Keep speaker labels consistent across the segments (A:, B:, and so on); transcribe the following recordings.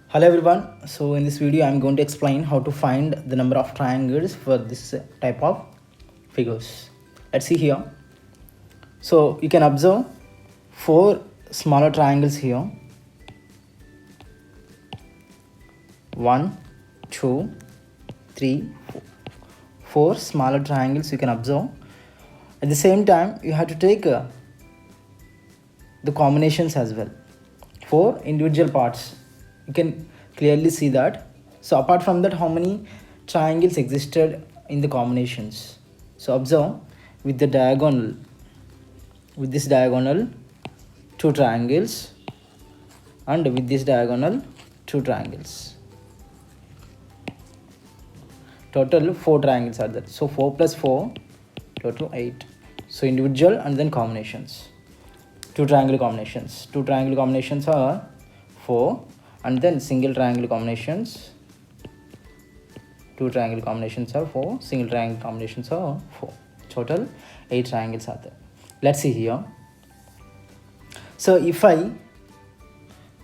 A: Hello everyone. So in this video I'm going to explain how to find the number of triangles for this type of figures. Let's see here. So you can observe four smaller triangles here. 1, 2, 3, 4. Four smaller triangles you can observe. At the same time you have to take the combinations as well. Four individual parts. You can clearly see that. So apart from that, how many triangles existed in the combinations? So observe with the diagonal, with this diagonal, two triangles, and with this diagonal, two triangles. Total 4 triangles are there. So 4 plus 4, total 8. So individual and then combinations. Two triangle combinations. Two triangle combinations are 4. And then single triangle combinations, two triangle combinations are 4, single triangle combinations are 4. Total 8 triangles are there. Let's see here. So if I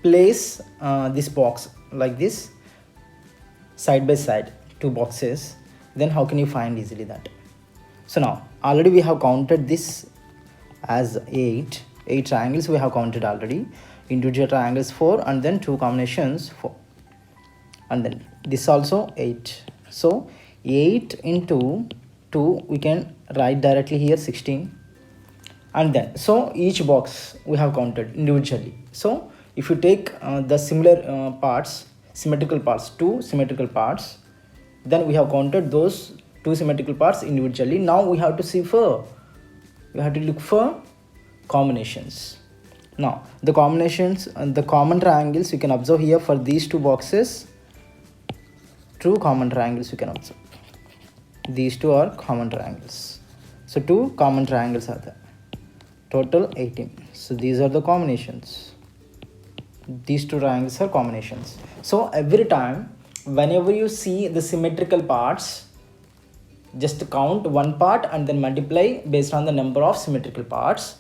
A: place this box like this side by side, two boxes, then how can you find easily that? So now already we have counted this as 8 triangles we have counted already. Individual triangles 4 and then two combinations 4, and then this also 8. So 8 into 2 we can write directly here 16, and then so each box we have counted individually. So if you take the similar parts, symmetrical parts, two symmetrical parts, then we have counted those two symmetrical parts individually. Now we have to see for, we have to look for combinations. Now the combinations and the common triangles you can observe here for these two boxes. Two common triangles you can observe. These two are common triangles. So two common triangles are there. Total 18. So these are the combinations. These two triangles are combinations. So every time whenever you see the symmetrical parts, just count one part and then multiply based on the number of symmetrical parts,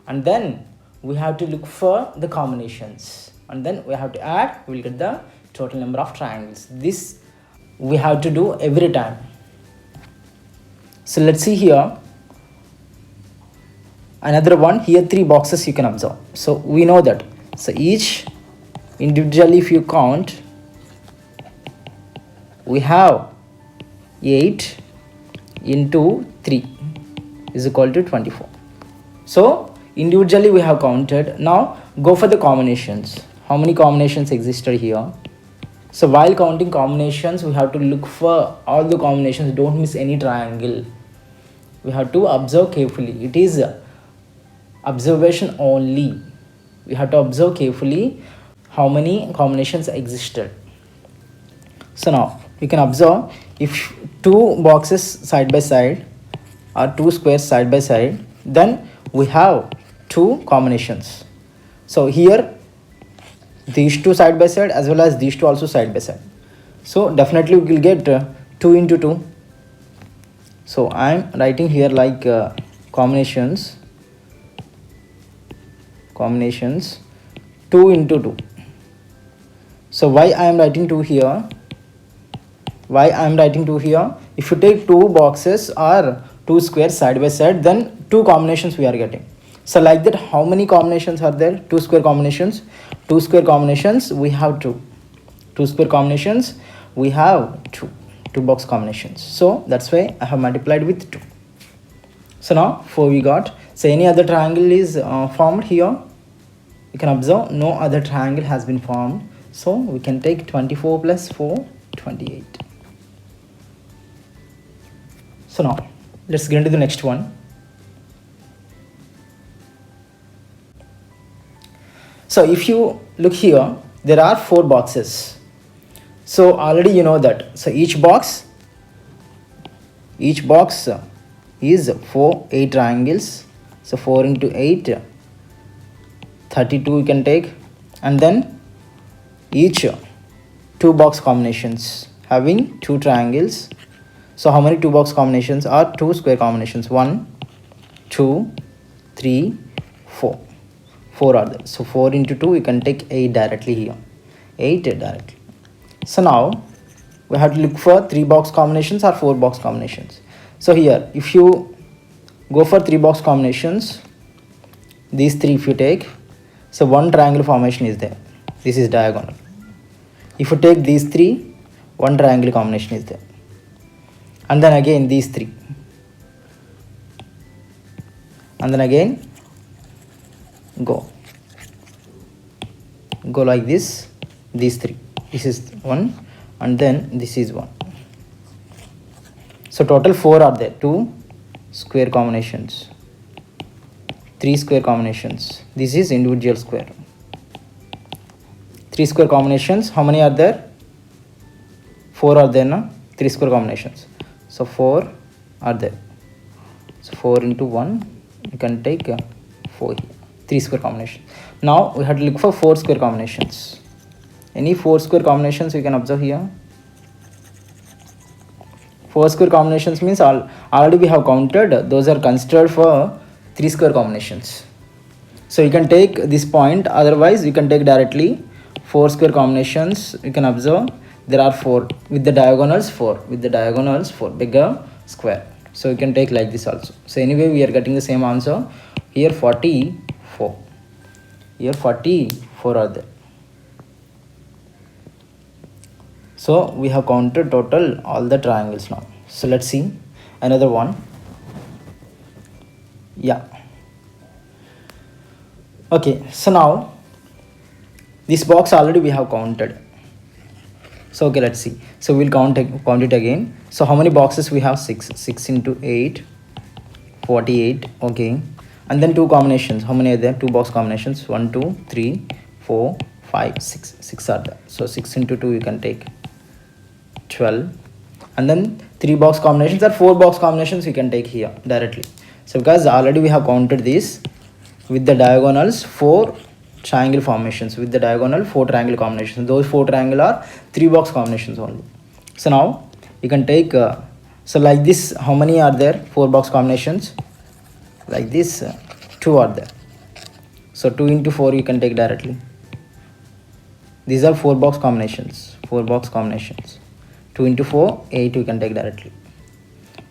A: and then we have to look for the combinations, and then we have to add, we will get the total number of triangles. This we have to do every time. So let's see here another one. Here three boxes you can observe. So we know that, so each individually if you count, we have 8 into 3 is equal to 24. So individually we have counted. Now go for the combinations. How many combinations existed here? So while counting combinations, we have to look for all the combinations. Don't miss any triangle. We have to observe carefully. It is observation only. We have to observe carefully how many combinations existed. So now you can observe, if two boxes side by side or two squares side by side, then we have two combinations. So here these two side by side as well as these two also side by side. So definitely we will get 2 into 2. So I am writing here like combinations 2 into 2. So why I am writing 2 here? Why I am writing 2 here? If you take two boxes or two squares side by side, then two combinations we are getting. So like that, how many combinations are there? Two square combinations. Two square combinations we have two. Two square combinations we have two. Two box combinations. So that's why I have multiplied with 2. So now 4 we got. So any other triangle is formed here? You can observe no other triangle has been formed. So we can take 24 plus 4, 28. So now let's get into the next one. So if you look here, there are 4 boxes. So already you know that. So each box is 8 triangles. So 4 into 8, 32 you can take, and then each two box combinations having 2 triangles. So how many two box combinations are two square combinations? 1, 2, 3, 4. 4 are there. So 4 into 2 you can take 8 directly here. 8 directly. So now we have to look for 3 box combinations or 4 box combinations. So here if you go for 3 box combinations, these 3 if you take, so one triangle formation is there, this is diagonal. If you take these 3, one triangle combination is there, and then again these 3, and then again go like this, these 3, this is 1, and then this is 1. So total 4 are there, 2 square combinations, 3 square combinations, this is individual square. 3 square combinations, how many are there? 4 are there, no? 3 square combinations, so 4 are there. So 4 into 1, you can take 4 here, 3 square combinations. Now we have to look for 4 square combinations. Any 4 square combinations you can observe here. 4 square combinations means already we have counted, those are considered for 3 square combinations. So you can take this point, otherwise you can take directly 4 square combinations. You can observe there are 4 with the diagonals, 4 with the diagonals, 4 bigger square. So you can take like this also. So anyway we are getting the same answer. Here 44, here 44 are there. So we have counted total all the triangles now. So let's see another one. Yeah. Okay, so now this box already we have counted. So okay, let's see. So we'll count it again. So how many boxes we have? 6. 6 into 8, 48. Okay, and then 2 combinations. How many are there? 2 box combinations. 1, 2, 3, 4, 5, 6. 6 are there. So 6 into 2 you can take 12, and then 3 box combinations or 4 box combinations you can take here directly. So because already we have counted this with the diagonals, 4 triangle formations, with the diagonal 4 triangle combinations. Those 4 triangle are 3 box combinations only. So now you can take so like this, how many are there? 4 box combinations. Like this 2 are there. So 2 into 4 you can take directly. These are 4 box combinations. 4 box combinations. 2 into 4, 8 you can take directly.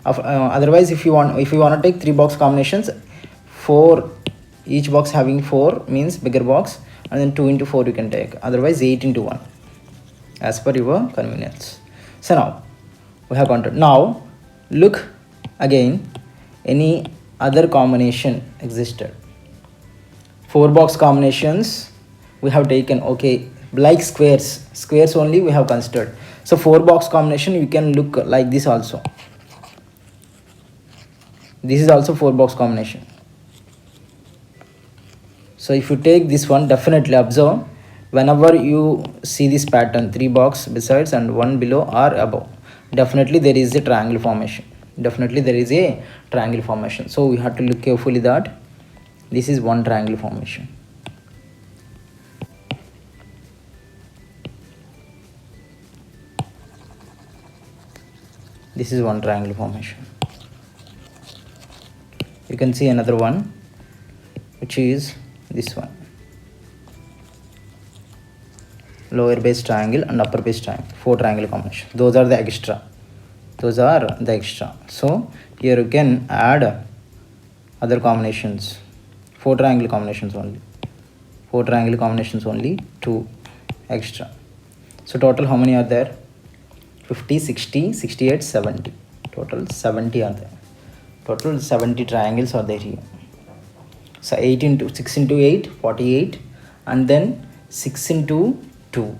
A: Otherwise if you want to take 3 box combinations, 4 each box having 4 means bigger box, and then 2 into 4 you can take, otherwise 8 into 1 as per your convenience. So now we have counted. Now look again, any other combination existed. 4 box combinations we have taken, okay, like squares only we have considered. So 4 box combination you can look like this also. This is also 4 box combination. So if you take this one, definitely observe whenever you see this pattern, 3 box besides and 1 below or above, definitely there is a triangle formation. Definitely there is a triangle formation. So we have to look carefully that this is one triangle formation. This is one triangle formation. You can see another one, which is this one, lower base triangle and upper base triangle, 4 triangle combination. Those are the extra. So here you can add other combinations, 4 triangle combinations only. 4 triangle combinations only, 2 extra. So total how many are there? 50, 60, 68, 70. Total 70 are there. Total 70 triangles are there here. So 6 into 8, 48, and then 6 into 2,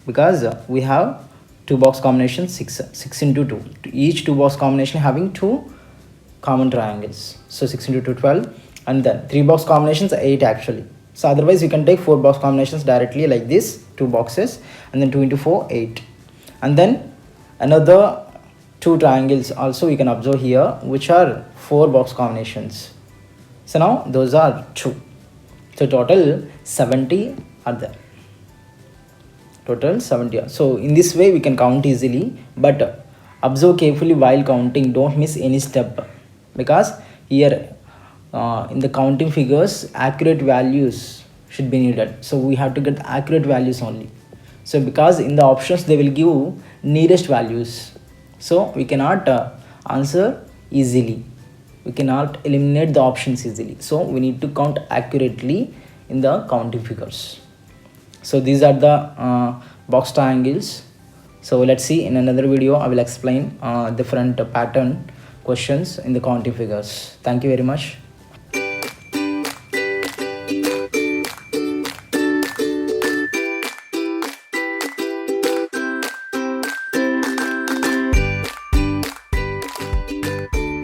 A: because we have 2 box combinations, 6 into 2. Each 2 box combination having 2 common triangles. So 6 into 2, 12, and then 3 box combinations, 8 actually. So otherwise you can take 4 box combinations directly like this, 2 boxes, and then 2 into 4, 8. And then another 2 triangles also you can observe here, which are 4 box combinations. So now those are 2. So total 70 are there. Total 70 are. So in this way we can count easily, but observe carefully while counting. Don't miss any step, because here in the counting figures accurate values should be needed. So we have to get accurate values only. So because in the options they will give nearest values, so we cannot answer easily, we cannot eliminate the options easily, so we need to count accurately in the counting figures. So these are the box triangles. So let's see in another video, I will explain different pattern questions in the counting figures. Thank you very much.